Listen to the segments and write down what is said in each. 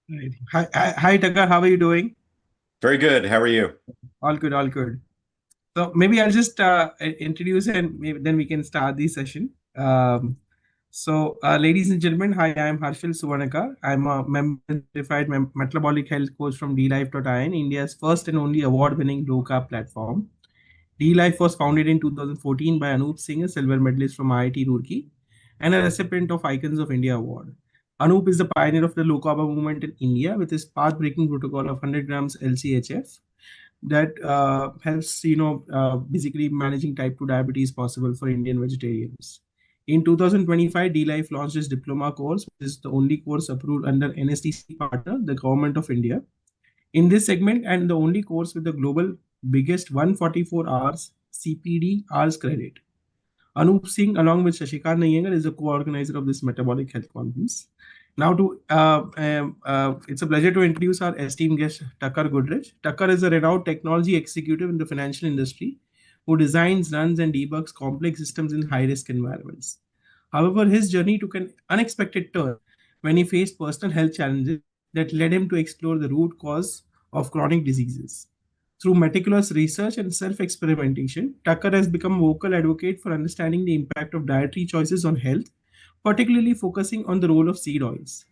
Right. Hi, Tucker. How are you doing? Very good. How are you? All good, all good. So maybe I'll just introduce and maybe then we can start the session. Ladies and gentlemen, hi, I'm Harshil Suvarnaka. I'm a member certified metabolic health coach from DLife.in, India's first and only award-winning low-carb platform. DLife was founded in 2014 by Anup Singh, a silver medalist from IIT Roorkee, and a recipient of Icons of India Award. Anup is the pioneer of the low carb movement in India with his path-breaking protocol of 100 grams lchf that helps basically managing type 2 diabetes possible for Indian vegetarians. In 2025, DLife launched its Diploma course, which is the only course approved under NSDC Partner, the Government of India. In this segment, and the only course with the global biggest 144 hours CPD Hrs credit. Anup Singh, along with Shashikant Nayangar, is the co-organizer of this metabolic health conference. Now, it's a pleasure to introduce our esteemed guest, Tucker Goodrich. Tucker is a renowned technology executive in the financial industry who designs, runs, and debugs complex systems in high-risk environments. However, his journey took an unexpected turn when he faced personal health challenges that led him to explore the root cause of chronic diseases. Through meticulous research and self experimentation, Tucker has become a vocal advocate for understanding the impact of dietary choices on health, particularly focusing on the role of seed oils.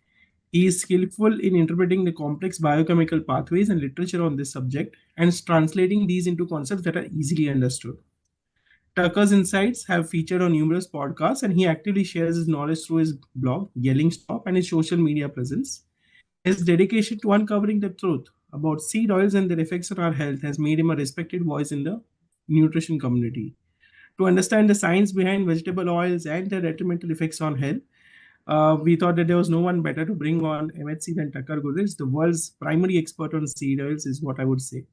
He is skillful in interpreting the complex biochemical pathways and literature on this subject and is translating these into concepts that are easily understood. Tucker's insights have featured on numerous podcasts, and he actively shares his knowledge through his blog, Yelling Stop, and his social media presence. His dedication to uncovering the truth about seed oils and their effects on our health has made him a respected voice in the nutrition community. To understand the science behind vegetable oils and their detrimental effects on health, we thought that there was no one better to bring on MHC than Tucker Goodrich, the world's primary expert on seed oils, is what I would say.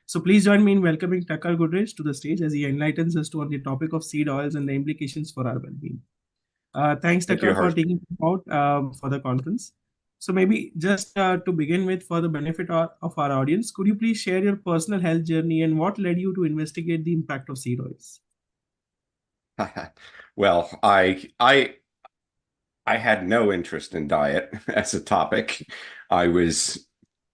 So please join me in welcoming Tucker Goodrich to the stage as he enlightens us on the topic of seed oils and the implications for our well-being. Thanks, Thank you, Tucker, for Harsh. taking time out for the conference. So maybe just to begin with, for the benefit of our audience, could you please share your personal health journey and what led you to investigate the impact of seed oils? Well, I had no interest in diet as a topic. I was,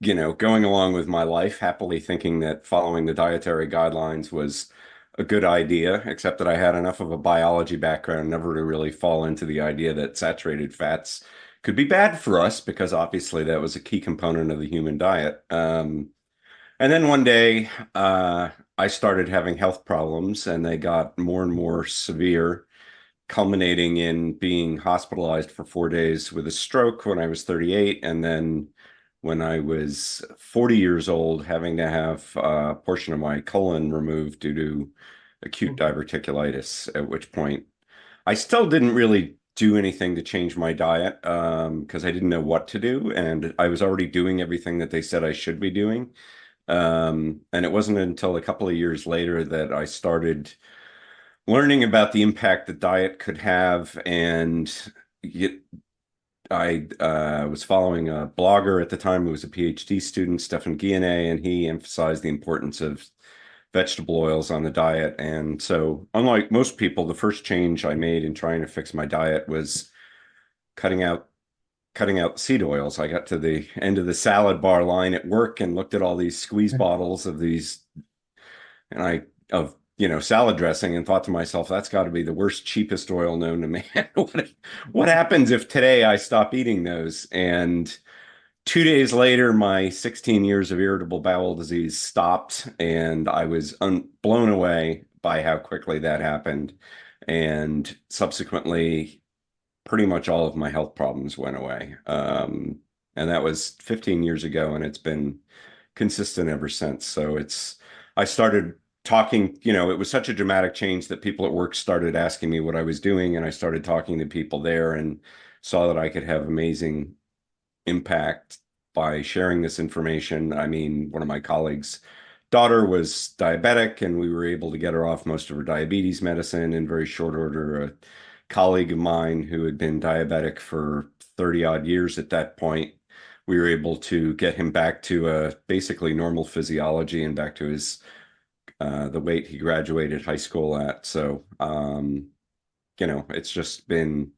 going along with my life, happily thinking that following the dietary guidelines was a good idea, except that I had enough of a biology background never to really fall into the idea that saturated fats could be bad for us, because obviously that was a key component of the human diet. And then one day, I started having health problems, and they got more and more severe, culminating in being hospitalized for 4 days with a stroke when I was 38. And then when I was 40 years old, having to have a portion of my colon removed due to acute Okay. diverticulitis, at which point I still didn't really do anything to change my diet because I didn't know what to do. And I was already doing everything that they said I should be doing. And it wasn't until a couple of years later that I started learning about the impact that diet could have. And I was following a blogger at the time who was a PhD student, Stefan Guillenet, and he emphasized the importance of vegetable oils on the diet. And so, unlike most people, the first change I made in trying to fix my diet was cutting out cutting out seed oils. I got to the end of the salad bar line at work and looked at all these squeeze bottles of these and I of salad dressing, and thought to myself, that's got to be the worst, cheapest oil known to man. What happens if today I stop eating those? And 2 days later, my 16 years of irritable bowel disease stopped, and I was blown away by how quickly that happened. And subsequently, pretty much all of my health problems went away. And that was 15 years ago, and it's been consistent ever since. So I started talking, it was such a dramatic change that people at work started asking me what I was doing, and I started talking to people there and saw that I could have amazing impact by sharing this information. I mean, one of my colleagues' daughter was diabetic, and we were able to get her off most of her diabetes medicine in very short order. A colleague of mine who had been diabetic for 30 odd years at that point, we were able to get him back to a basically normal physiology and back to his the weight he graduated high school at. So, it's just been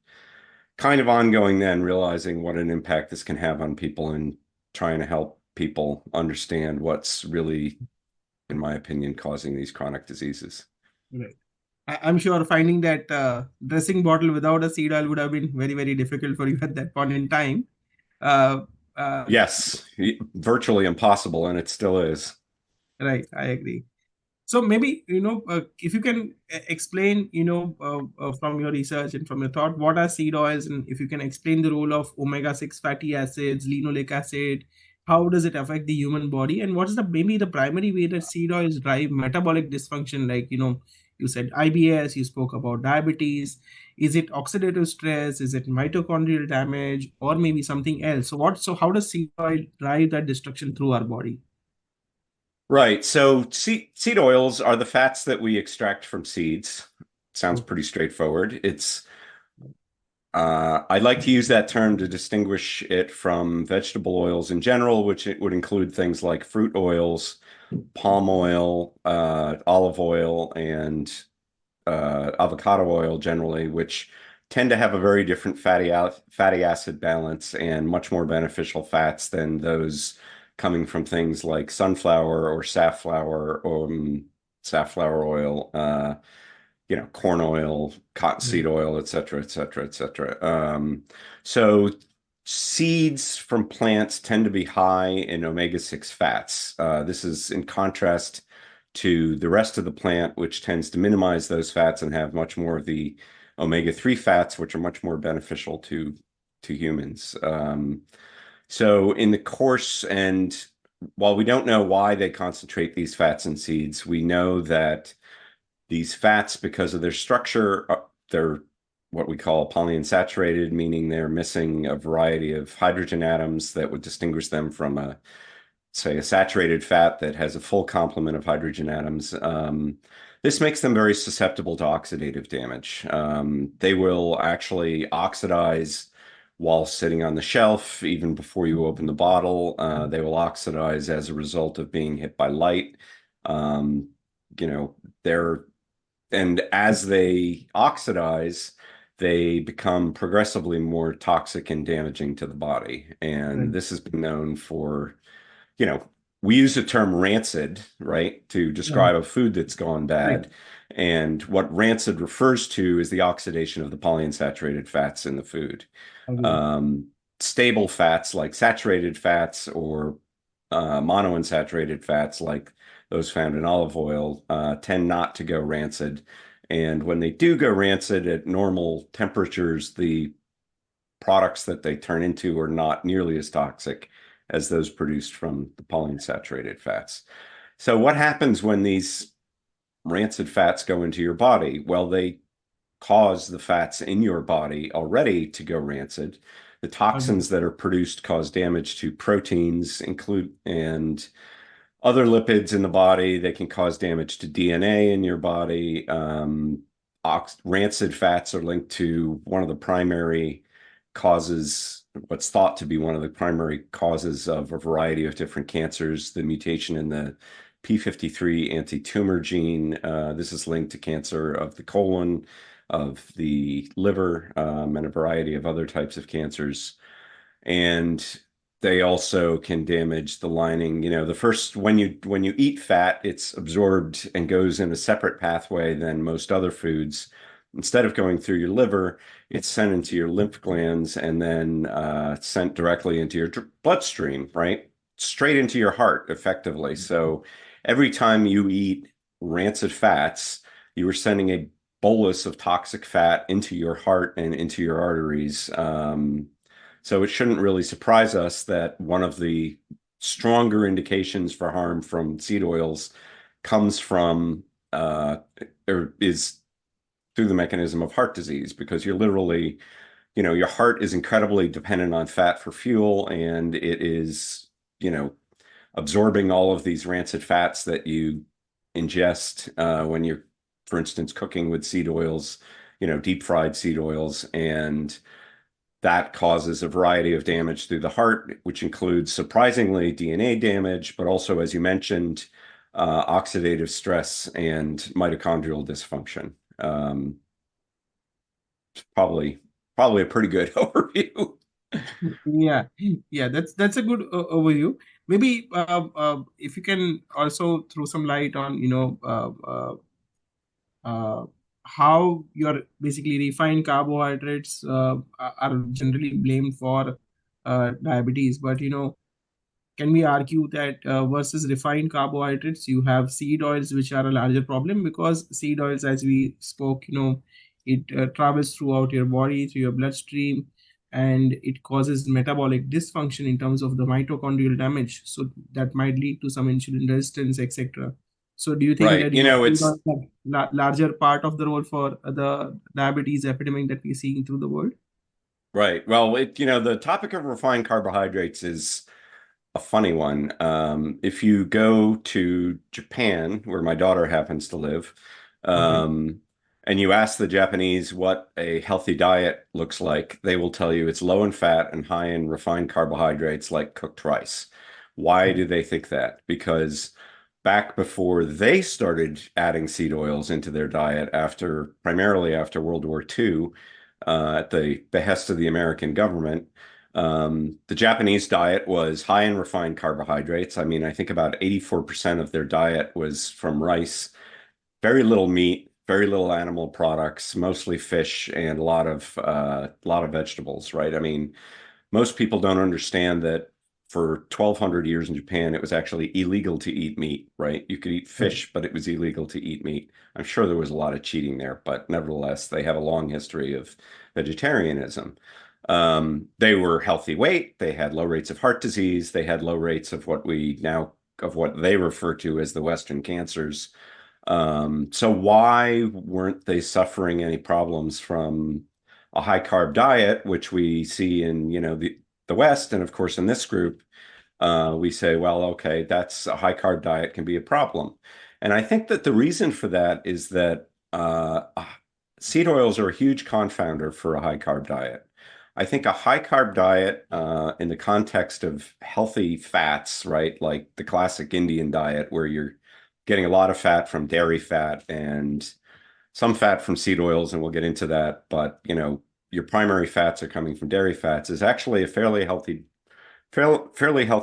kind of ongoing then, realizing what an impact this can have on people. And trying to help people understand what's really, in my opinion, causing these chronic diseases. Right. I'm sure finding that dressing bottle without a seed oil would have been very, very difficult for you at that point in time. Uh, Yes, virtually impossible, and it still is. right, I agree. So maybe, if you can explain, from your research and from your thought, what are seed oils, and if you can explain the role of omega-6 fatty acids, linoleic acid, how does it affect the human body, and what is the maybe the primary way that seed oils drive metabolic dysfunction, like, you said IBS, you spoke about diabetes. Is it oxidative stress? Is it mitochondrial damage, or maybe something else? So how does seed oil drive that destruction through our body? Right. So seed oils are the fats that we extract from seeds. Sounds Okay. pretty straightforward. I like to use that term to distinguish it from vegetable oils in general, which it would include things like fruit oils, palm oil, olive oil, and avocado oil generally, which tend to have a very different fatty acid balance and much more beneficial fats than those coming from things like sunflower or safflower or safflower oil, corn oil, cottonseed oil, et cetera, et cetera, et cetera. So seeds from plants tend to be high in omega-6 fats. This is in contrast to the rest of the plant, which tends to minimize those fats and have much more of the omega-3 fats, which are much more beneficial to humans. So in the course, and while we don't know why they concentrate these fats in seeds, we know that these fats, because of their structure, they're what we call polyunsaturated, meaning they're missing a variety of hydrogen atoms that would distinguish them from say, a saturated fat that has a full complement of hydrogen atoms. This makes them very susceptible to oxidative damage. They will actually oxidize while sitting on the shelf, even before you open the bottle. They will oxidize as a result of being hit by light. They're and as they oxidize, they become progressively more toxic and damaging to the body. And Right. this has been known for, you know, we use the term rancid, right, to Right. describe a food that's gone Right. bad. And what rancid refers to is the oxidation of the polyunsaturated fats in the food. Agree. Um, Stable fats like saturated fats or monounsaturated fats like those found in olive oil tend not to go rancid. And when they do go rancid at normal temperatures, the products that they turn into are not nearly as toxic as those produced from the polyunsaturated fats. So what happens when these rancid fats go into your body? Well, they cause the fats in your body already to go rancid. The Agree. toxins that are produced cause damage to proteins, include and other lipids in the body. They can cause damage to DNA in your body. Rancid fats are linked to one of the primary causes, what's thought to be one of the primary causes of a variety of different cancers, the mutation in the p53 anti-tumor gene. This is linked to cancer of the colon, of the liver, and a variety of other types of cancers. And they also can damage the lining. The first, when you eat fat, it's absorbed and goes in a separate pathway than most other foods. Instead of going through your liver, it's sent into your lymph glands and then sent directly into your bloodstream, right? Straight into your heart, effectively. So every time you eat rancid fats, you are sending a bolus of toxic fat into your heart and into your arteries. So it shouldn't really surprise us that one of the stronger indications for harm from seed oils comes from or is through the mechanism of heart disease, because you're literally, your heart is incredibly dependent on fat for fuel, and it is, absorbing all of these rancid fats that you ingest when you're, for instance, cooking with seed oils, deep fried seed oils. And that causes a variety of damage through the heart, which includes, surprisingly, DNA damage, but also, as you mentioned, oxidative stress and mitochondrial dysfunction. Probably a pretty good overview. Yeah, yeah, that's a good overview. Maybe if you can also throw some light on, uh, how your basically refined carbohydrates are generally blamed for diabetes, but can we argue that versus refined carbohydrates, you have seed oils, which are a larger problem because seed oils, as we spoke, it travels throughout your body, through your bloodstream, and it causes metabolic dysfunction in terms of the mitochondrial damage. So that might lead to some insulin resistance, etc. So do you think Right. that seed oils have larger part of the role for the diabetes epidemic that we're seeing through the world? Right. Well, the topic of refined carbohydrates is a funny one. If you go to Japan, where my daughter happens to live, Okay. um, and you ask the Japanese what a healthy diet looks like, they will tell you it's low in fat and high in refined carbohydrates like cooked rice. Why do they think that? Because back before they started adding seed oils into their diet primarily after World War II, at the behest of the American government, the Japanese diet was high in refined carbohydrates. I mean, I think about 84% of their diet was from rice, very little meat, very little animal products, mostly fish, and a lot of vegetables, right? I mean, most people don't understand that for 1200 years in Japan, it was actually illegal to eat meat, right? You could eat Right. fish, but it was illegal to eat meat. I'm sure there was a lot of cheating there, but nevertheless, they have a long history of vegetarianism. They were healthy weight. They had low rates of heart disease. They had low rates of what they refer to as the Western cancers. So why weren't they suffering any problems from a high carb diet, which we see in, the West, and of course in this group, we say, well, okay, that's a high carb diet can be a problem. And I think that the reason for that is that seed oils are a huge confounder for a high carb diet. I think a high carb diet, in the context of healthy fats, right, like the classic Indian diet, where you're getting a lot of fat from dairy fat and some fat from seed oils, and we'll get into that. But, your primary fats are coming from dairy fats, is actually a fairly healthy dietary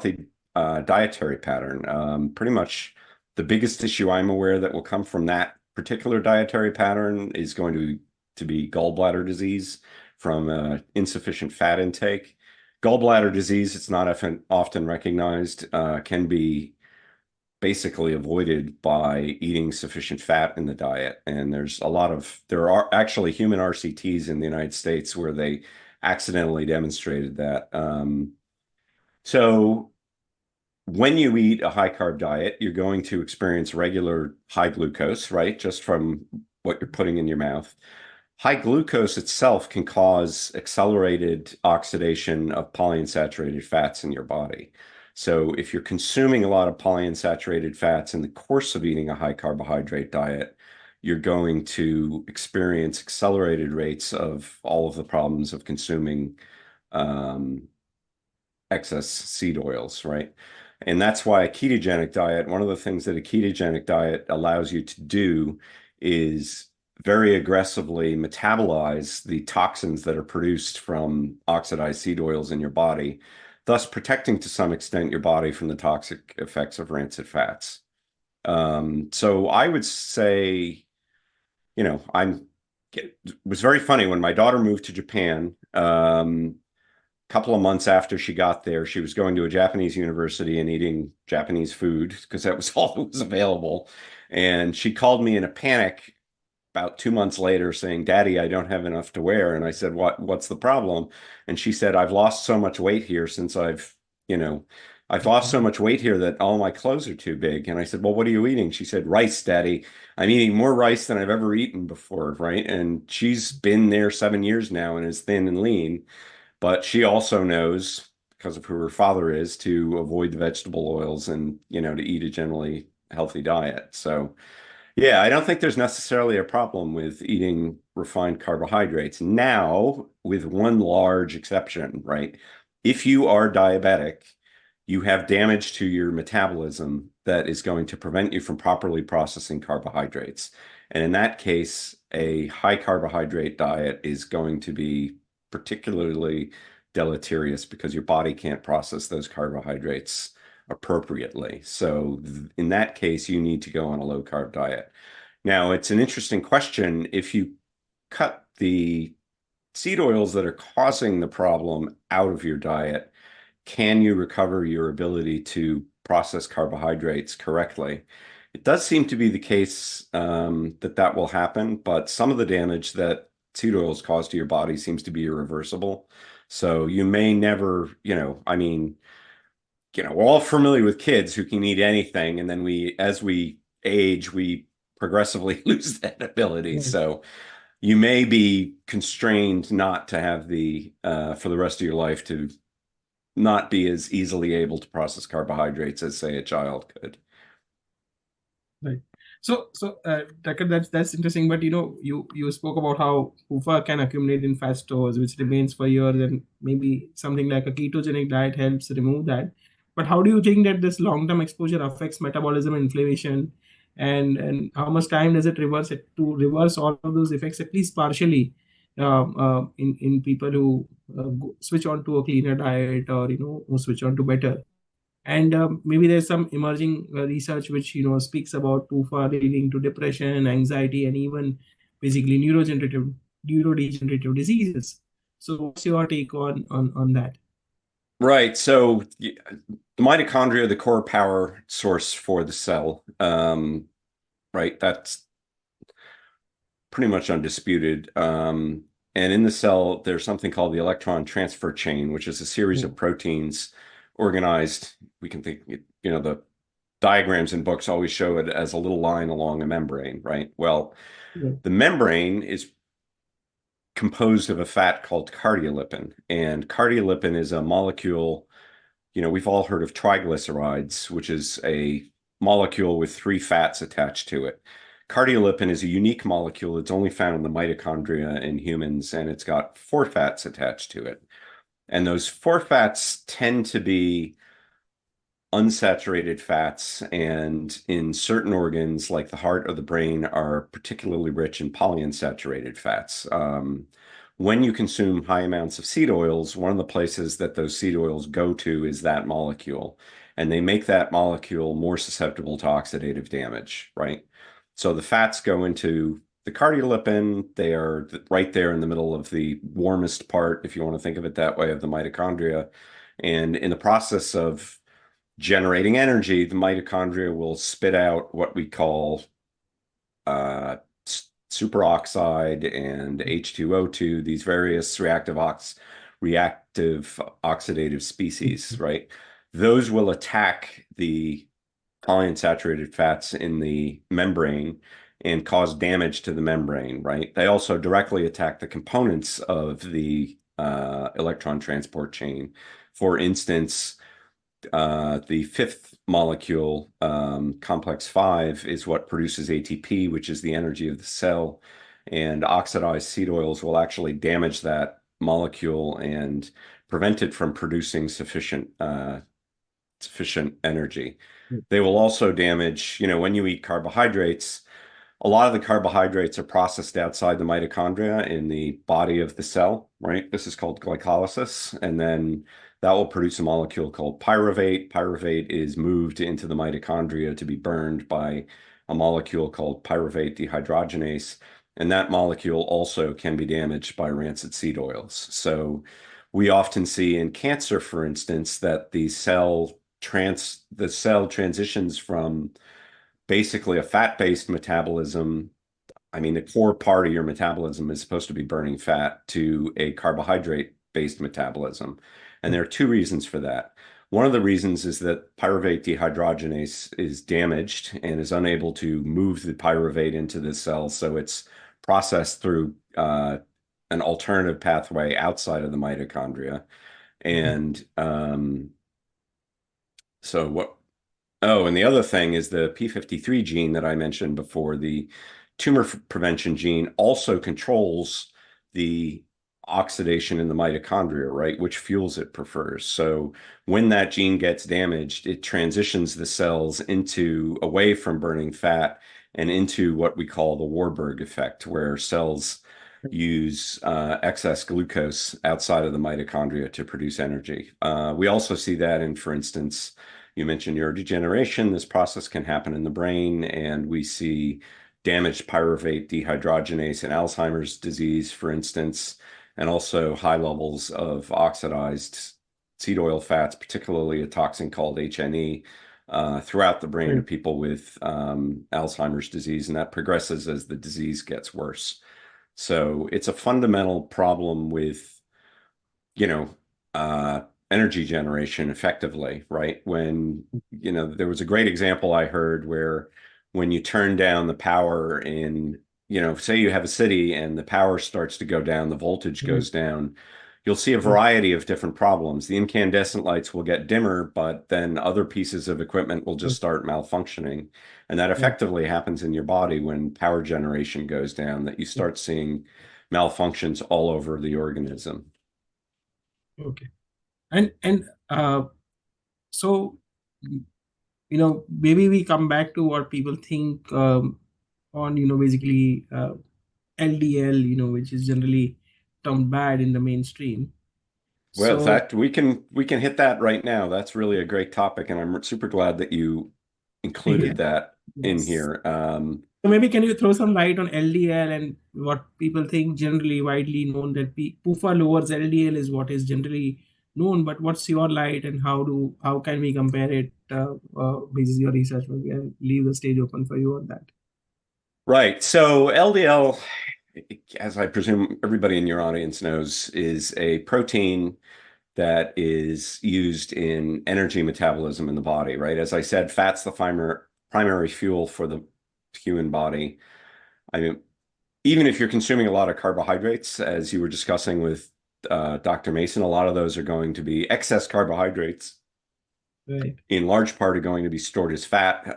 pattern. Pretty much the biggest issue I'm aware that will come from that particular dietary pattern is going to be gallbladder disease from insufficient fat intake. Gallbladder disease, it's not often recognized, can be basically avoided by eating sufficient fat in the diet. And there are actually human RCTs in the United States where they accidentally demonstrated that. So when you eat a high carb diet, you're going to experience regular high glucose, right? Just from what you're putting in your mouth. High glucose itself can cause accelerated oxidation of polyunsaturated fats in your body. So if you're consuming a lot of polyunsaturated fats in the course of eating a high carbohydrate diet, you're going to experience accelerated rates of all of the problems of consuming um, excess seed oils, right? And that's why a ketogenic diet, one of the things that a ketogenic diet allows you to do is very aggressively metabolize the toxins that are produced from oxidized seed oils in your body, thus protecting to some extent your body from the toxic effects of rancid fats. So I would say, it was very funny when my daughter moved to Japan. Couple of months after she got there, she was going to a Japanese university and eating Japanese food because that was all that was available. And she called me in a panic about 2 months later saying, Daddy, I don't have enough to wear. And I said, what's the problem? And she said, I've lost so much weight here since you know, I've lost so much weight here that all my clothes are too big. And I said, well, what are you eating? She said, rice, Daddy. I'm eating more rice than I've ever eaten before, right? And she's been there 7 years now and is thin and lean. But she also knows, because of who her father is, to avoid the vegetable oils and, to eat a generally healthy diet. So, yeah, I don't think there's necessarily a problem with eating refined carbohydrates. Now, with one large exception, right? If you are diabetic, you have damage to your metabolism that is going to prevent you from properly processing carbohydrates. And in that case, a high carbohydrate diet is going to be particularly deleterious because your body can't process those carbohydrates appropriately. So in that case, you need to go on a low carb diet. Now, it's an interesting question. If you cut the seed oils that are causing the problem out of your diet, can you recover your ability to process carbohydrates correctly? It does seem to be the case that that will happen, but some of the damage that seed oils cause to your body seems to be irreversible. So you may never, I mean, we're all familiar with kids who can eat anything, and then as we age, we progressively lose that ability. So you may be constrained not to have for the rest of your life to not be as easily able to process carbohydrates as, say, a child could. Right. Tucker, that's interesting. But you spoke about how PUFA can accumulate in fat stores, which remains for years, and maybe something like a ketogenic diet helps remove that. But how do you think that this long-term exposure affects metabolism and inflammation, and how much time does it to reverse all of those effects, at least partially, in people who switch on to a cleaner diet, or who switch on to better? And maybe there's some emerging research which speaks about PUFA leading to depression, anxiety, and even basically neurodegenerative diseases. So what's your take on that? Right. So the mitochondria, the core power source for the cell, right? That's pretty much undisputed. And in the cell, there's something called the electron transfer chain, which is a series of proteins organized. We can think, the diagrams in books always show it as a little line along a membrane, right? Well, the membrane is composed of a fat called cardiolipin, and cardiolipin is a molecule. We've all heard of triglycerides, which is a molecule with 3 fats attached to it. Cardiolipin is a unique molecule. It's only found in the mitochondria in humans, and it's got 4 fats attached to it. And those 4 fats tend to be unsaturated fats, and in certain organs like the heart or the brain are particularly rich in polyunsaturated fats. When you consume high amounts of seed oils, one of the places that those seed oils go to is that molecule, and they make that molecule more susceptible to oxidative damage, right? So the fats go into the cardiolipin. They are right there in the middle of the warmest part, if you want to think of it that way, of the mitochondria. And in the process of generating energy, the mitochondria will spit out what we call superoxide and H2O2, these various reactive oxidative species, right? Those will attack the polyunsaturated fats in the membrane and cause damage to the membrane, right? They also directly attack the components of the electron transport chain. For instance, the 5th molecule, complex 5, is what produces ATP, which is the energy of the cell. And oxidized seed oils will actually damage that molecule and prevent it from producing sufficient energy. They will also damage, when you eat carbohydrates, a lot of the carbohydrates are processed outside the mitochondria in the body of the cell, right? This is called glycolysis. And then that will produce a molecule called pyruvate. Pyruvate is moved into the mitochondria to be burned by a molecule called pyruvate dehydrogenase. And that molecule also can be damaged by rancid seed oils. So we often see in cancer, for instance, that the cell transitions from basically a fat-based metabolism. I mean, the core part of your metabolism is supposed to be burning fat, to a carbohydrate-based metabolism. And there are 2 reasons for that. One of the reasons is that pyruvate dehydrogenase is damaged and is unable to move the pyruvate into the cell, so it's processed through an alternative pathway outside of the mitochondria. And and the other thing is the p53 gene that I mentioned before, the tumor prevention gene, also controls the oxidation in the mitochondria, right, which fuels it prefers. So when that gene gets damaged, it transitions the cells away from burning fat and into what we call the Warburg effect, where cells use excess glucose outside of the mitochondria to produce energy. We also see that in, for instance, you mentioned neurodegeneration. This process can happen in the brain, and we see damaged pyruvate dehydrogenase in Alzheimer's disease, for instance, and also high levels of oxidized seed oil fats, particularly a toxin called HNE, throughout the brain of people with Alzheimer's disease, and that progresses as the disease gets worse. So it's a fundamental problem with, you know, energy generation effectively, right? When, there was a great example I heard where when you turn down the power in, say you have a city and the power starts to go down, the voltage goes down, you'll see a variety of different problems. The incandescent lights will get dimmer, but then other pieces of equipment will just start malfunctioning. And that effectively happens in your body when power generation goes down, that you start seeing malfunctions all over the organism. Okay. And so, maybe we come back to what people think on, basically LDL, which is generally termed bad in the mainstream. Well, in So, fact, we can hit that right now. That's really a great topic, and I'm super glad that you included that in yes. here. So maybe can you throw some light on LDL and what people think generally widely known that PUFA lowers LDL is what is generally known, but what's your light and how can we compare it based on your research? Maybe I'll leave the stage open for you on that. Right. So LDL, as I presume everybody in your audience knows, is a protein that is used in energy metabolism in the body, right? As I said, fat's the primary fuel for the human body. I mean, even if you're consuming a lot of carbohydrates, as you were discussing with Dr. Mason, a lot of those are going to be excess carbohydrates. Right. In large part are going to be stored as fat.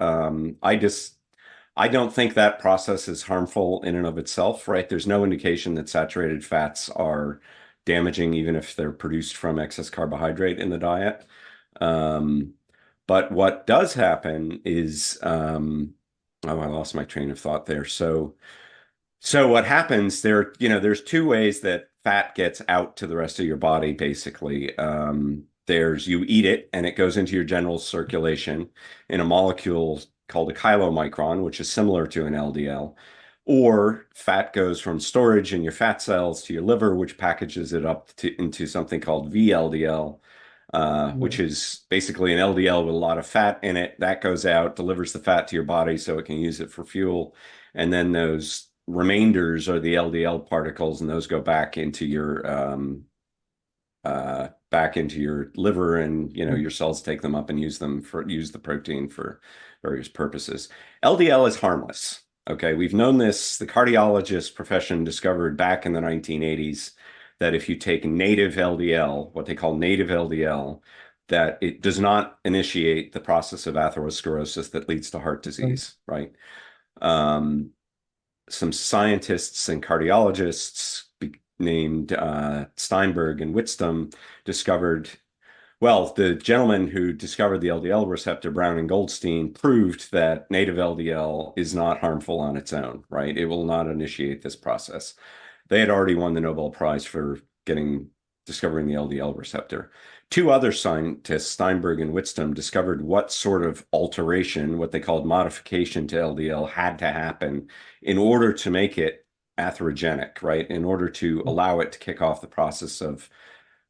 I don't think that process is harmful in and of itself, right? There's no indication that saturated fats are damaging, even if they're produced from excess carbohydrate in the diet. But what does happen is, I lost my train of thought there. So what happens there, there's two ways that fat gets out to the rest of your body, basically. There's you eat it and it goes into your general circulation in a molecule called a chylomicron, which is similar to an LDL. Or fat goes from storage in your fat cells to your liver, which packages it up into something called VLDL, which is basically an LDL with a lot of fat in it. That goes out, delivers the fat to your body so it can use it for fuel. And then those remainders are the LDL particles, and those go back into your liver, and your cells take them up and use the protein for various purposes. LDL is harmless. Okay, we've known this. The cardiologist profession discovered back in the 1980s that if you take native LDL, what they call native LDL, that it does not initiate the process of atherosclerosis that leads to heart disease, right? Some scientists and cardiologists named Steinberg and Whitstone discovered, well, the gentleman who discovered the LDL receptor, Brown and Goldstein, proved that native LDL is not harmful on its own, right? It will not initiate this process. They had already won the Nobel Prize for discovering the LDL receptor. Two other scientists, Steinberg and Whitstone, discovered what sort of alteration, what they called modification to LDL, had to happen in order to make it atherogenic, right? In order to allow it to kick off the process of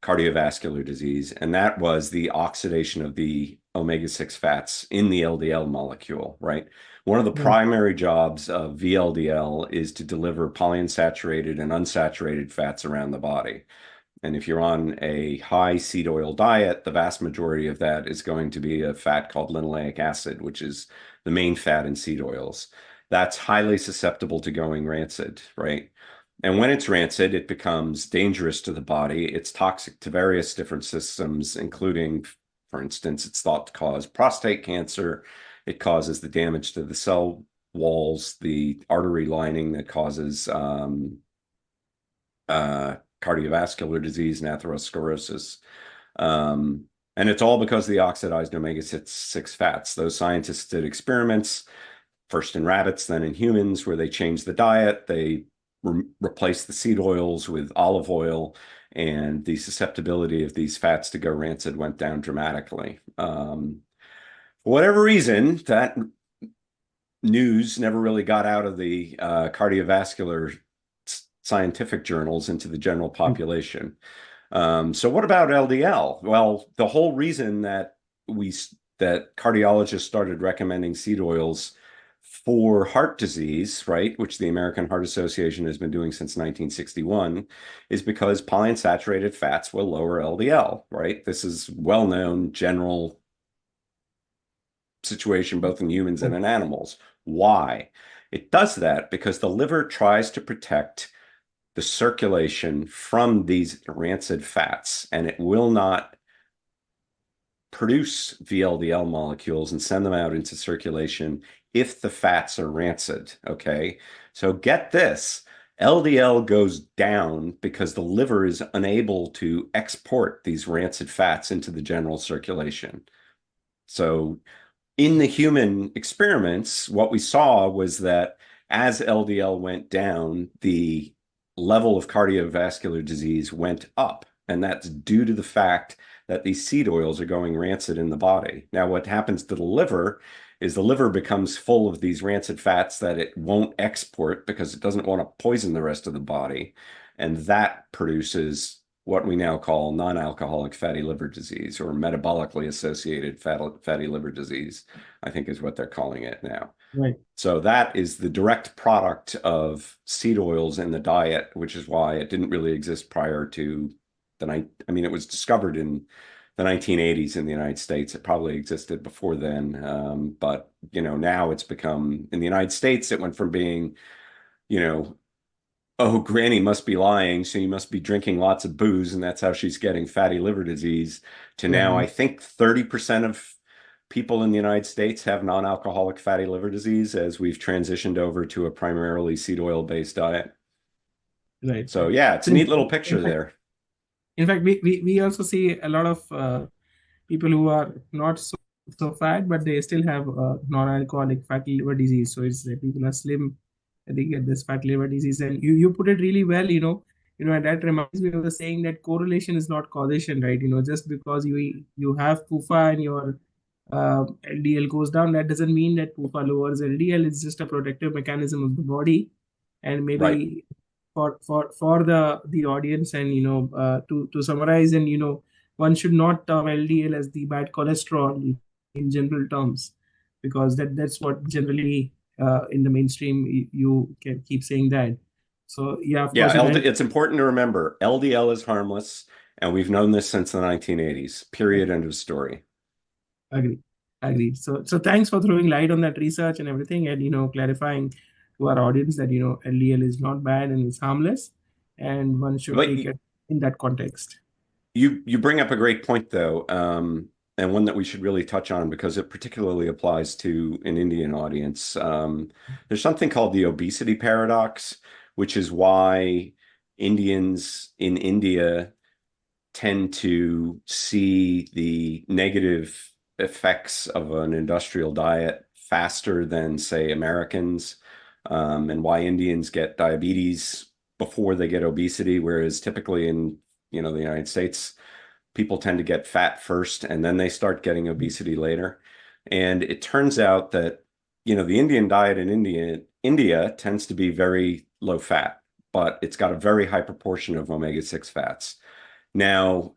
cardiovascular disease. And that was the oxidation of the omega-6 fats in the LDL molecule, right? One of the primary jobs of VLDL is to deliver polyunsaturated and unsaturated fats around the body. And if you're on a high seed oil diet, the vast majority of that is going to be a fat called linoleic acid, which is the main fat in seed oils. That's highly susceptible to going rancid, right? And when it's rancid, it becomes dangerous to the body. It's toxic to various different systems, including, for instance, it's thought to cause prostate cancer. It causes the damage to the cell walls, the artery lining that causes cardiovascular disease and atherosclerosis. And it's all because of the oxidized omega-6 fats. Those scientists did experiments, first in rabbits, then in humans, where they changed the diet. They replace the seed oils with olive oil, and the susceptibility of these fats to go rancid went down dramatically. For whatever reason, that news never really got out of the cardiovascular scientific journals into the general population. So what about LDL? Well, the whole reason that cardiologists started recommending seed oils for heart disease, right, which the American Heart Association has been doing since 1961, is because polyunsaturated fats will lower LDL, right? This is well-known general situation both in humans and in animals. Why? It does that because the liver tries to protect the circulation from these rancid fats, and it will not produce VLDL molecules and send them out into circulation if the fats are rancid, okay? So get this, LDL goes down because the liver is unable to export these rancid fats into the general circulation. So in the human experiments, what we saw was that as LDL went down, the level of cardiovascular disease went up. And that's due to the fact that these seed oils are going rancid in the body. Now, what happens to the liver is the liver becomes full of these rancid fats that it won't export because it doesn't want to poison the rest of the body. And that produces what we now call non-alcoholic fatty liver disease, or metabolically associated fatty liver disease, I think is what they're calling it now. Right. So that is the direct product of seed oils in the diet, which is why it didn't really exist prior to it was discovered in the 1980s in the United States. It probably existed before then. But, now it's become, in the United States, it went from being, oh, Granny must be lying, so you must be drinking lots of booze, and that's how she's getting fatty liver disease, to now, I think 30% of people in the United States have non-alcoholic fatty liver disease as we've transitioned over to a primarily seed oil-based diet. Right. So yeah, it's a neat little picture there. In fact, we also see a lot of people who are not so fat, but they still have non-alcoholic fatty liver disease. So it's people are slim, they get this fatty liver disease. And you put it really well, and that reminds me of the saying that correlation is not causation, right? Just because you have PUFA and your LDL goes down, that doesn't mean that PUFA lowers LDL. It's just a protective mechanism of the body, and maybe. Right. For the audience, and to summarize, and one should not term LDL as the bad cholesterol in general terms, because that's what generally in the mainstream you can keep saying that. So yeah, of course, it's important to remember LDL is harmless, and we've known this since the 1980s. Period. End of story. Agree. So thanks for throwing light on that research and everything, and clarifying to our audience that LDL is not bad and it's harmless, and one should take it in that context. You bring up a great point though, and one that we should really touch on because it particularly applies to an Indian audience. There's something called the obesity paradox, which is why Indians in India tend to see the negative effects of an industrial diet faster than, say, Americans, and why Indians get diabetes before they get obesity, whereas typically in the United States, people tend to get fat first and then they start getting obesity later. And it turns out that the Indian diet in India tends to be very low fat, but it's got a very high proportion of omega-6 fats. Now,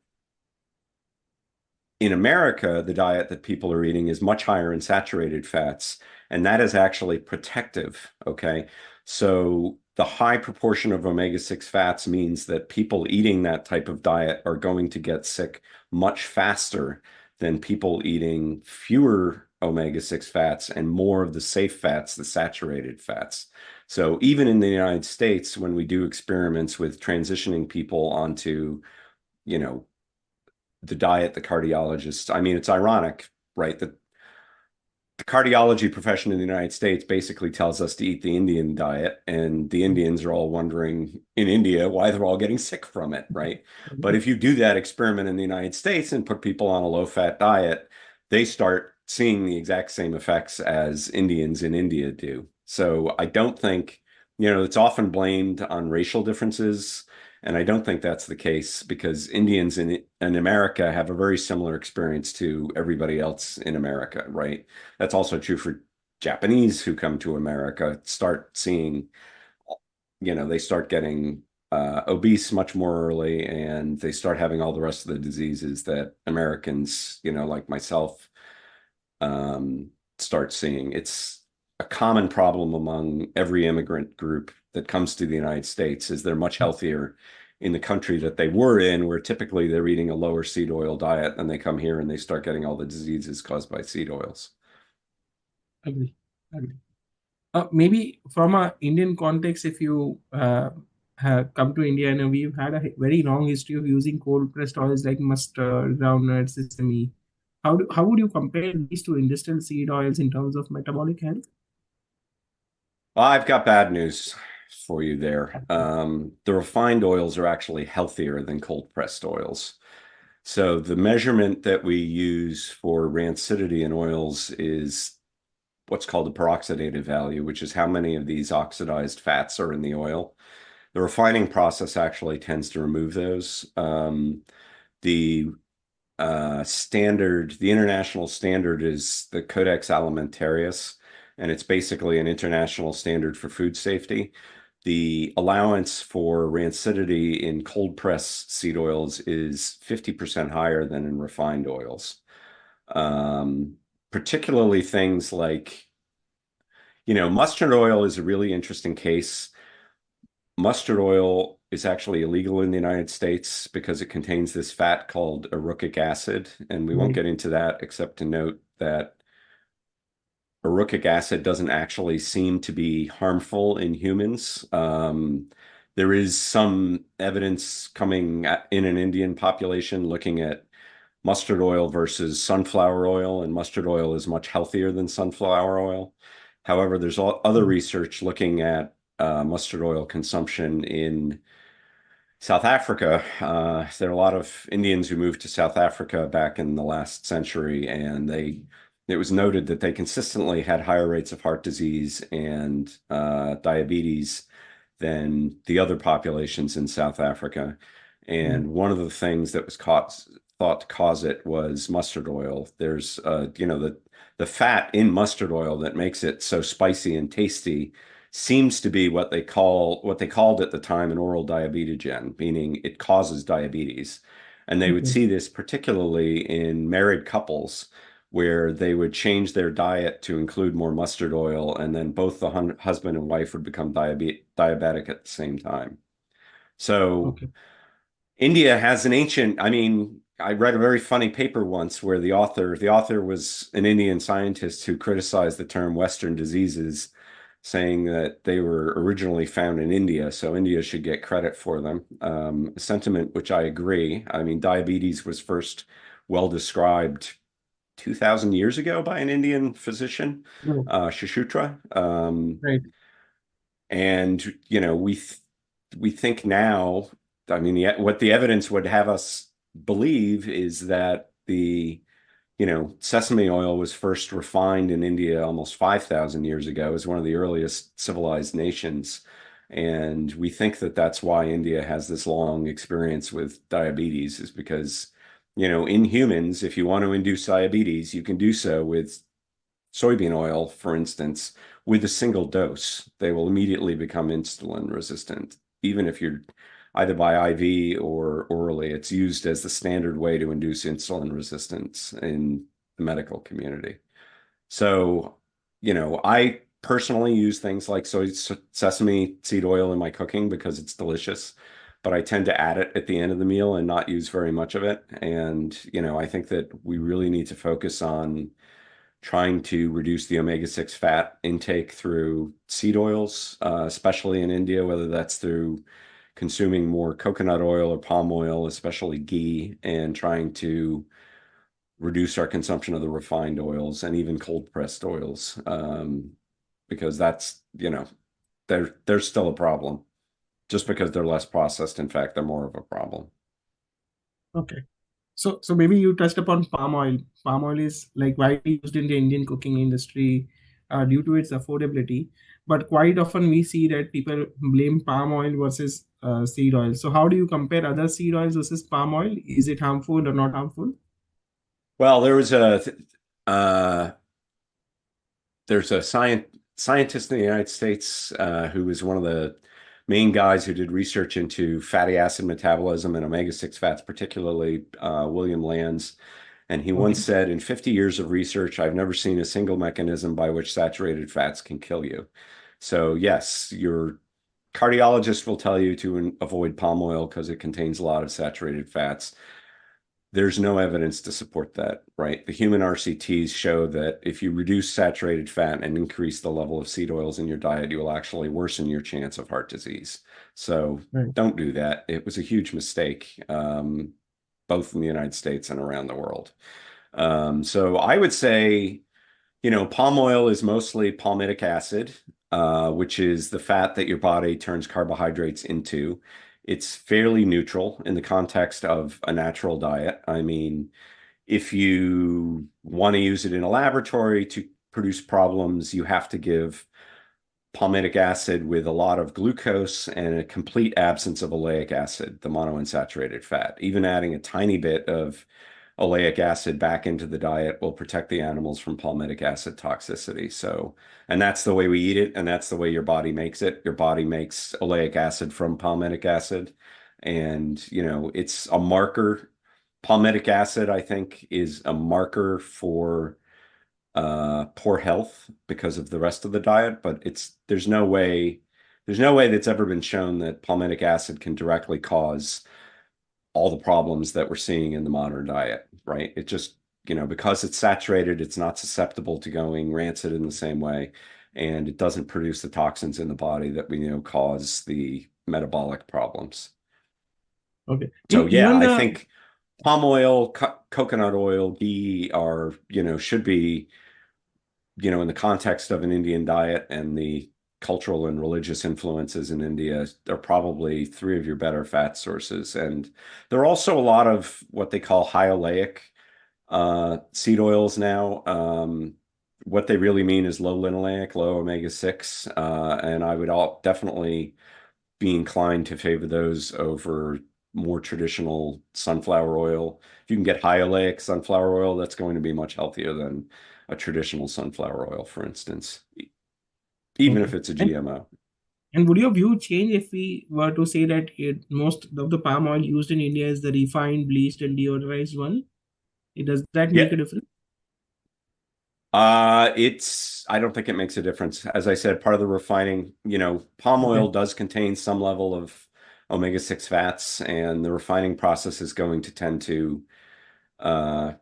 in America, the diet that people are eating is much higher in saturated fats, and that is actually protective, okay? So the high proportion of omega-6 fats means that people eating that type of diet are going to get sick much faster than people eating fewer omega-6 fats and more of the safe fats, the saturated fats. So even in the United States, when we do experiments with transitioning people onto, the diet, the cardiologists, it's ironic, right? That the cardiology profession in the United States basically tells us to eat the Indian diet, and the Indians are all wondering in India why they're all getting sick from it, right? But if you do that experiment in the United States and put people on a low-fat diet, they start seeing the exact same effects as Indians in India do. So I don't think it's often blamed on racial differences. And I don't think that's the case because Indians in America have a very similar experience to everybody else in America, right? That's also true for Japanese who come to America, start seeing, they start getting obese much more early, and they start having all the rest of the diseases that Americans, like myself, start seeing. It's a common problem among every immigrant group that comes to the United States is they're much healthier in the country that they were in, where typically they're eating a lower seed oil diet, and they come here and they start getting all the diseases caused by seed oils. Agree. Agree. Maybe from a Indian context, if you have come to India, and we've had a very long history of using cold pressed oils like mustard, groundnut, sesame. How would you compare these to industrial seed oils in terms of metabolic health? Well, I've got bad news for you there. The refined oils are actually healthier than cold pressed oils. So the measurement that we use for rancidity in oils is what's called the peroxidative value, which is how many of these oxidized fats are in the oil. The refining process actually tends to remove those. The the international standard is the Codex Alimentarius, and it's basically an international standard for food safety. The allowance for rancidity in cold press seed oils is 50% higher than in refined oils. Particularly things like, mustard oil is a really interesting case. Mustard oil is actually illegal in the United States because it contains this fat called erucic acid, and we won't get into that except to note that erucic acid doesn't actually seem to be harmful in humans. There is some evidence coming in an Indian population looking at mustard oil versus sunflower oil, and mustard oil is much healthier than sunflower oil. However, there's other research looking at mustard oil consumption in South Africa. There are a lot of Indians who moved to South Africa back in the last century, and it was noted that they consistently had higher rates of heart disease and diabetes than the other populations in South Africa. And one of the things that was thought to cause it was mustard oil. There's, the fat in mustard oil that makes it so spicy and tasty seems to be what they called at the time an oral diabetogen, meaning it causes diabetes. And they would see this particularly in married couples where they would change their diet to include more mustard oil, and then both the husband and wife would become diabetic at the same time. So India has an ancient, I read a very funny paper once where the author was an Indian scientist who criticized the term Western diseases, saying that they were originally found in India, so India should get credit for them. A sentiment which I agree. Diabetes was first well described 2,000 years ago by an Indian physician, Shushruta. Right. And, we think now, what the evidence would have us believe is that the sesame oil was first refined in India almost 5,000 years ago as one of the earliest civilized nations. And we think that that's why India has this long experience with diabetes, is because, in humans, if you want to induce diabetes, you can do so with soybean oil, for instance, with a single dose. They will immediately become insulin resistant, even if you're either by IV or orally. It's used as the standard way to induce insulin resistance in the medical community. So, I personally use things like sesame seed oil in my cooking because it's delicious, but I tend to add it at the end of the meal and not use very much of it. And, I think that we really need to focus on trying to reduce the omega-6 fat intake through seed oils, especially in India, whether that's through consuming more coconut oil or palm oil, especially ghee, and trying to reduce our consumption of the refined oils and even cold pressed oils, because that's, they're still a problem. Just because they're less processed, in fact, they're more of a problem. Okay. So maybe you touched upon palm oil. Palm oil is like widely used in the Indian cooking industry. due to its affordability. But quite often we see that people blame palm oil versus seed oil. So how do you compare other seed oils versus palm oil? Is it harmful or not harmful? Well, uh, there's a scientist in the United States who was one of the main guys who did research into fatty acid metabolism and omega-6 fats, particularly William Lands. And he once Okay. said, in 50 years of research, I've never seen a single mechanism by which saturated fats can kill you. So yes, your cardiologist will tell you to avoid palm oil because it contains a lot of saturated fats. There's no evidence to support that, right? The human RCTs show that if you reduce saturated fat and increase the level of seed oils in your diet, you will actually worsen your chance of heart disease. So Right. don't do that. It was a huge mistake, both in the United States and around the world. So I would say, palm oil is mostly palmitic acid, which is the fat that your body turns carbohydrates into. It's fairly neutral in the context of a natural diet. I mean, if you want to use it in a laboratory to produce problems, you have to give palmitic acid with a lot of glucose and a complete absence of oleic acid, the monounsaturated fat. Even adding a tiny bit of oleic acid back into the diet will protect the animals from palmitic acid toxicity. So, and that's the way we eat it, and that's the way your body makes it. Your body makes oleic acid from palmitic acid, and it's a marker. Palmitic acid, I think, is a marker for poor health because of the rest of the diet, but there's no way that's ever been shown that palmitic acid can directly cause all the problems that we're seeing in the modern diet, right? It just, because it's saturated, it's not susceptible to going rancid in the same way, and it doesn't produce the toxins in the body that we know cause the metabolic problems. Okay. So yeah, Even I the think palm oil, coconut oil, ghee are, should be, in the context of an Indian diet and the cultural and religious influences in India, are probably three of your better fat sources. And there are also a lot of what they call high oleic seed oils now. What they really mean is low linoleic, low omega-6. And I would definitely be inclined to favor those over more traditional sunflower oil. If you can get high oleic sunflower oil, that's going to be much healthier than a traditional sunflower oil, for instance, even if okay. it's a And GMO. and would your view change if we were to say that most of the palm oil used in India is the refined, bleached, and deodorized one? Does that Yeah. make a difference? I don't think it makes a difference. As I said, part of the refining, palm Okay. oil does contain some level of omega-6 fats, and the refining process is going to tend to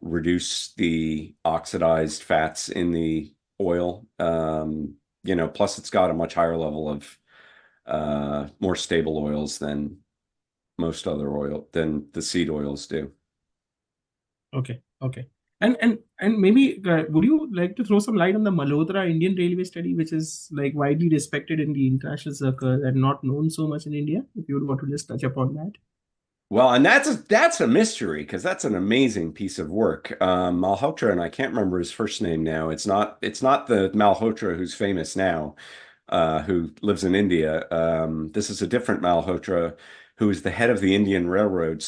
reduce the oxidized fats in the oil. Plus it's got a much higher level of more stable oils than than the seed oils do. Okay. Okay. And maybe would you like to throw some light on the Malhotra Indian Railway study, which is like widely respected in the international circle and not known so much in India? If you would want to just touch upon that. Well, and that's a mystery because that's an amazing piece of work. Malhotra, and I can't remember his first name now. It's not the Malhotra who's famous now, who lives in India. This is a different Malhotra who is the head of the Indian Railroad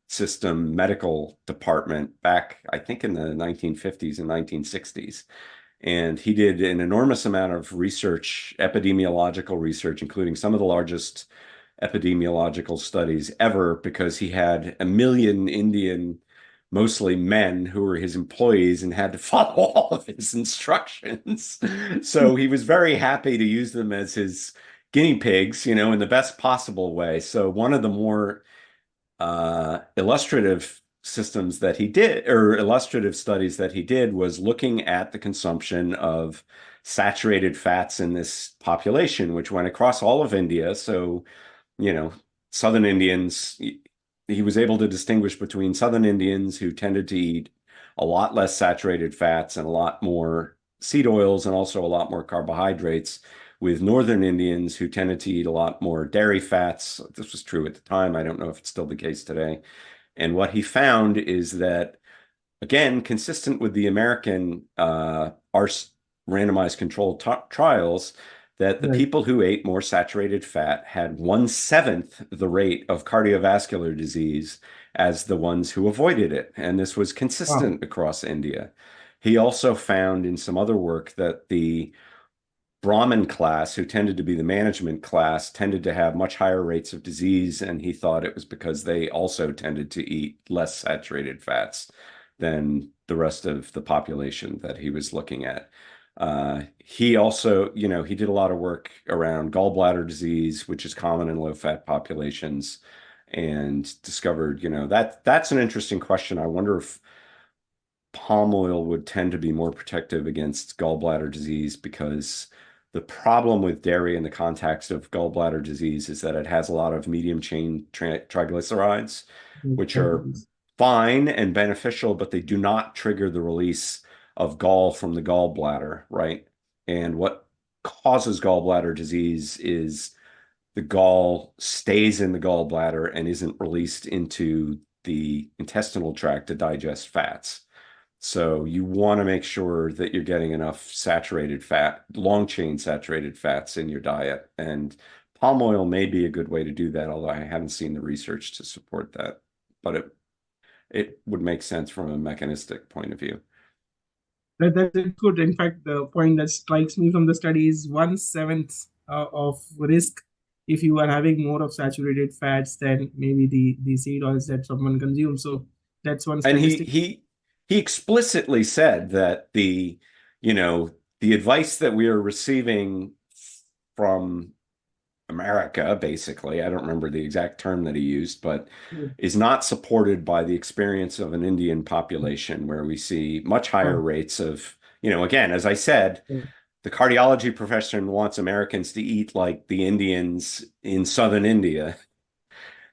System medical department back, I think, in the 1950s and 1960s. And he did an enormous amount of research, epidemiological research, including some of the largest epidemiological studies ever, because he had 1 million Indian, mostly men, who were his employees and had to follow all of his instructions. So he was very happy to use them as his guinea pigs, in the best possible way. So one of the more illustrative systems that he did, or illustrative studies that he did, was looking at the consumption of saturated fats in this population, which went across all of India. So, Southern Indians, he was able to distinguish between Southern Indians who tended to eat a lot less saturated fats and a lot more seed oils and also a lot more carbohydrates, with Northern Indians who tended to eat a lot more dairy fats. This was true at the time. I don't know if it's still the case today. And what he found is that, again, consistent with the American randomized controlled trials that the Right. people who ate more saturated fat had 1/7 the rate of cardiovascular disease as the ones who avoided it. And this was Wow. consistent across India. He also found in some other work that the Brahmin class, who tended to be the management class, tended to have much higher rates of disease, and he thought it was because they also tended to eat less saturated fats than the rest of the population that he was looking at. He also, he did a lot of work around gallbladder disease, which is common in low-fat populations, and discovered, that's an interesting question. I wonder if palm oil would tend to be more protective against gallbladder disease, because the problem with dairy in the context of gallbladder disease is that it has a lot of medium chain triglycerides, which are fine and beneficial, but they do not trigger the release of gall from the gallbladder, right? And what causes gallbladder disease is the gall stays in the gallbladder and isn't released into the intestinal tract to digest fats. So you want to make sure that you're getting enough saturated fat, long chain saturated fats in your diet. And palm oil may be a good way to do that, although I haven't seen the research to support that. But it would make sense from a mechanistic point of view. That's good. In fact, the point that strikes me from the study is 1/7 of risk if you are having more of saturated fats than maybe the seed oils that someone consumes. So that's one And statistic. he explicitly said that the advice that we are receiving from America, basically, I don't remember the exact term that he used, but is not supported by the experience of an Indian population, where we see much higher Oh, rates of, again, as I said, the cardiology profession wants Americans to eat like the Indians in southern India.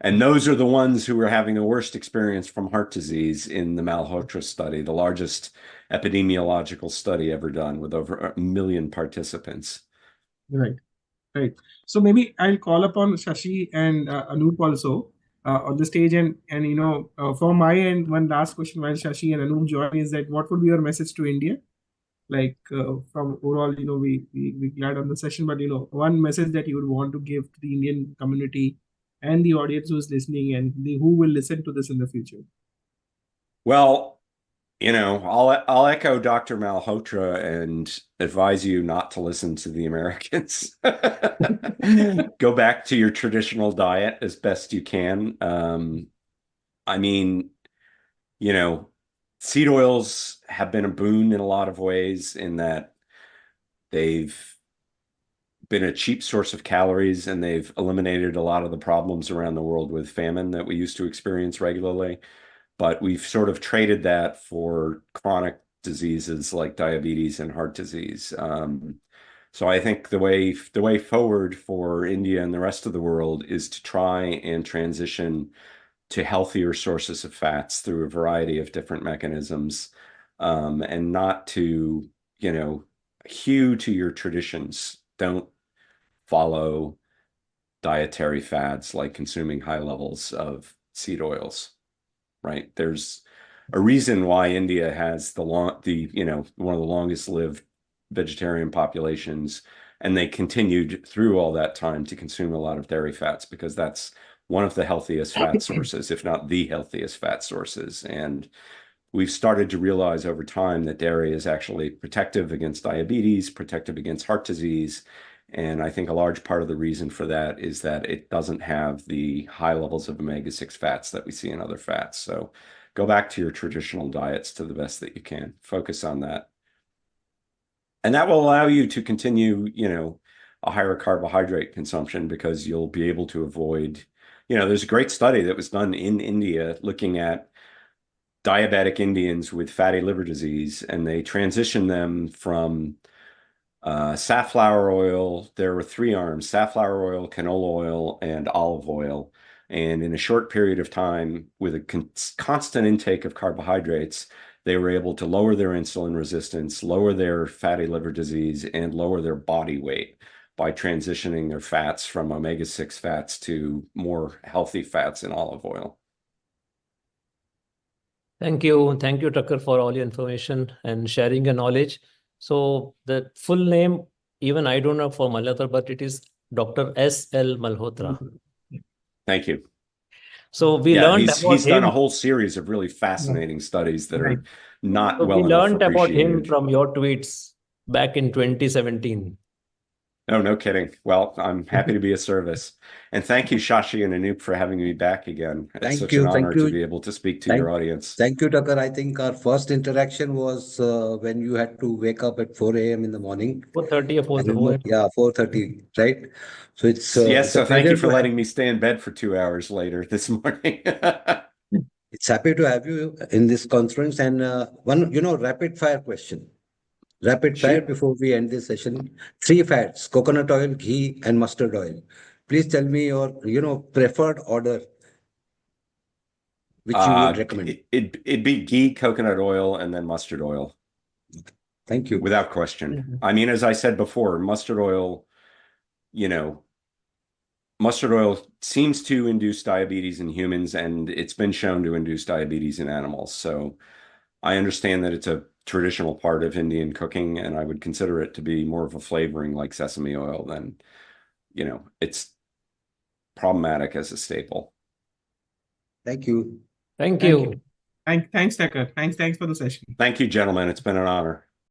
And those are the ones who are having the worst experience from heart disease in the Malhotra study, the largest epidemiological study ever done with over 1 million participants. right. Right. So maybe I'll call upon Shashi and Anup also on the stage, and from my end, one last question while Shashi and Anup join is that what would be your message to India? Like from overall, we glad on the session, but one message that you would want to give to the Indian community and the audience who's listening and who will listen to this in the future. Well, I'll echo Dr. Malhotra and advise you not to listen to the Americans. Go back to your traditional diet as best you can. I mean, seed oils have been a boon in a lot of ways, in that they've been a cheap source of calories, and they've eliminated a lot of the problems around the world with famine that we used to experience regularly. But we've sort of traded that for chronic diseases like diabetes and heart disease. So I think the way forward for India and the rest of the world is to try and transition to healthier sources of fats through a variety of different mechanisms, and not to, hew to your traditions. Don't follow dietary fads like consuming high levels of seed oils. Right? There's a reason why India has one of the longest lived vegetarian populations, and they continued through all that time to consume a lot of dairy fats, because that's one of the healthiest fat sources, if not the healthiest fat sources. And we've started to realize over time that dairy is actually protective against diabetes, protective against heart disease. And I think a large part of the reason for that is that it doesn't have the high levels of omega-6 fats that we see in other fats. So go back to your traditional diets to the best that you can. Focus on that. And that will allow you to continue, a higher carbohydrate consumption, because you'll be able to avoid, there's a great study that was done in India looking at diabetic Indians with fatty liver disease, and they transitioned them from safflower oil. There were 3 arms: safflower oil, canola oil, and olive oil. And in a short period of time, with a constant intake of carbohydrates, they were able to lower their insulin resistance, lower their fatty liver disease, and lower their body weight by transitioning their fats from omega-6 fats to more healthy fats in olive oil. Thank you, Tucker, for all your information and sharing your knowledge. So the full name, even I don't know for Malhotra, but it is Dr. S.L. Malhotra. Thank you. So we Yeah, learned he's about done a him. whole series of really fascinating studies that Right. are not So we well enough learned about him appreciated. from your tweets back in 2017. Oh, no kidding. Well, I'm happy to be of service. And thank you, Shashi and Anoop, for having me back again. It's Thank such you. an honor Thank you. to be able to speak to your audience. Thank you, Tucker. I think our first interaction was when you had to wake up at 4 a.m. in the morning. 4:30 or 4 Yeah, 4:30, right? So it's Yes, so a thank you pleasure for to letting me stay in bed for 2 hours later this morning. It's happy to have you in this conference. And one, rapid fire question. Rapid fire Shoot. before we end this session. 3 fats: coconut oil, ghee, and mustard oil. Please tell me your, preferred order which you would recommend. It'd be ghee, coconut oil, and then mustard oil. Thank you. Without question. I mean, as I said before, mustard oil seems to induce diabetes in humans, and it's been shown to induce diabetes in animals. So I understand that it's a traditional part of Indian cooking, and I would consider it to be more of a flavoring like sesame oil than, it's problematic as a staple. Thank you. Thank you. Thanks, Tucker. Thanks for the session. Thank you, gentlemen. It's been an honor.